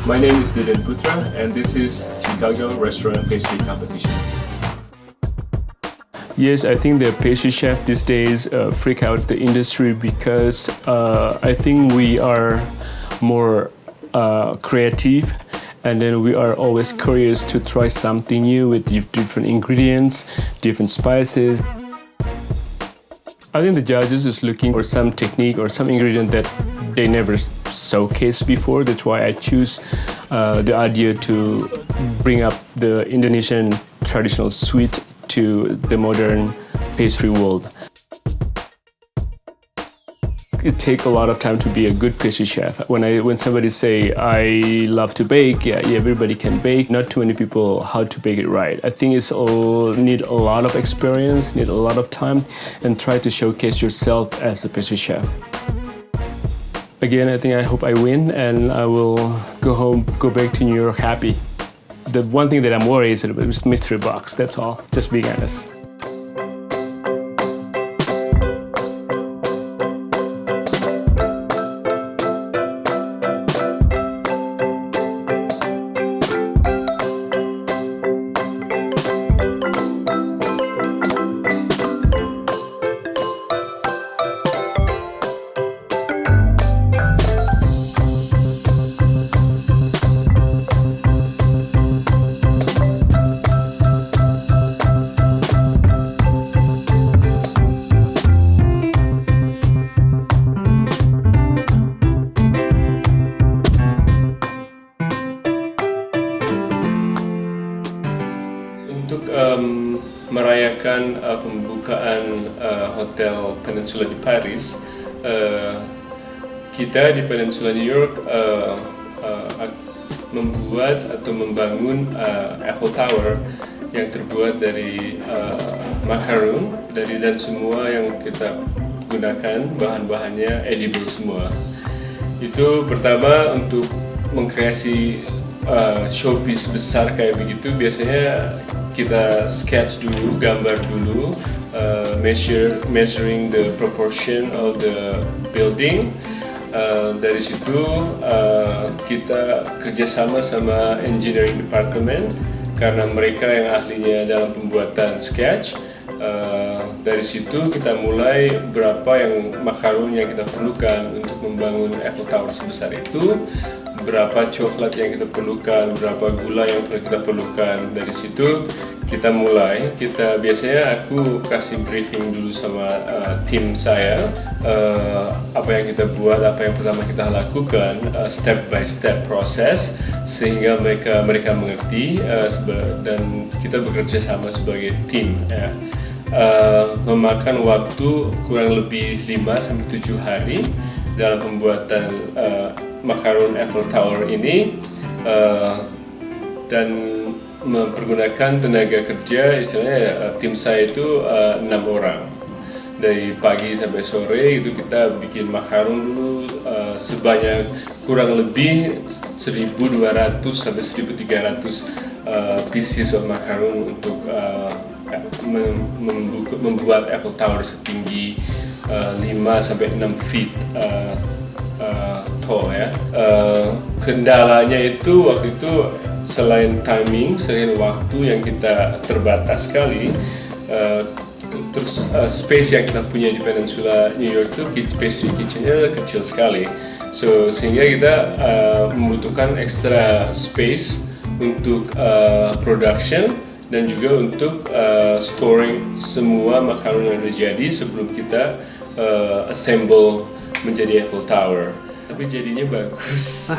My name is Deden Putra, and this is Chicago Restaurant Pastry Competition. Yes, I think the pastry chef these days freak out the industry because I think we are more creative, and then we are always curious to try something new with different ingredients, different spices. I think the judges is looking for some technique or some ingredient that they never showcased before. That's why I choose the idea to bring up the Indonesian traditional sweet to the modern pastry world. It takes a lot of time to be a good pastry chef. When somebody say I love to bake, yeah, everybody can bake. Not too many people how to bake it right. I think it's all need a lot of experience, need a lot of time, and try to showcase yourself as a pastry chef. Again, I hope I win, and I will go home, go back to New York happy. The one thing that I'm worried is about this mystery box. That's all. Just being honest. Untuk merayakan pembukaan Hotel Peninsula di Paris, kita di Peninsula New York membuat atau membangun Eiffel Tower yang terbuat dari Macaron, dan semua yang kita gunakan bahan-bahannya edible semua. Itu pertama untuk mengkreasi showpiece besar kayak begitu. Biasanya kita sketch dulu, gambar dulu, measuring the proportion of the building. Dari situ kita kerjasama sama engineering department karena mereka yang ahlinya dalam pembuatan sketch. Dari situ kita mulai berapa yang makaron yang kita perlukan untuk membangun Eiffel Tower sebesar itu, berapa coklat yang kita perlukan, berapa gula yang kita perlukan. Dari situ kita mulai. Biasanya aku kasih briefing dulu sama tim saya, apa yang kita buat, apa yang pertama kita lakukan, step by step proses, sehingga mereka mengerti, dan kita bekerja sama sebagai tim. Ya. Memakan waktu kurang lebih 5-7 hari dalam pembuatan Macaron Eiffel Tower ini, dan mempergunakan tenaga kerja, istilahnya tim saya itu 6 orang. Dari pagi sampai sore itu kita bikin makaron dulu sebanyak kurang lebih 1.200 sampai 1.300 pieces of makaron untuk membuat Eiffel Tower setinggi 5-6 feet tall ya. Kendalanya itu waktu itu selain timing, selain waktu yang kita terbatas sekali, terus space yang kita punya di Peninsula New York itu pastry kitchennya kecil sekali, sehingga kita membutuhkan extra space untuk production dan juga untuk storing semua makanan yang udah jadi sebelum kita assemble menjadi Eiffel Tower. Tapi jadinya bagus.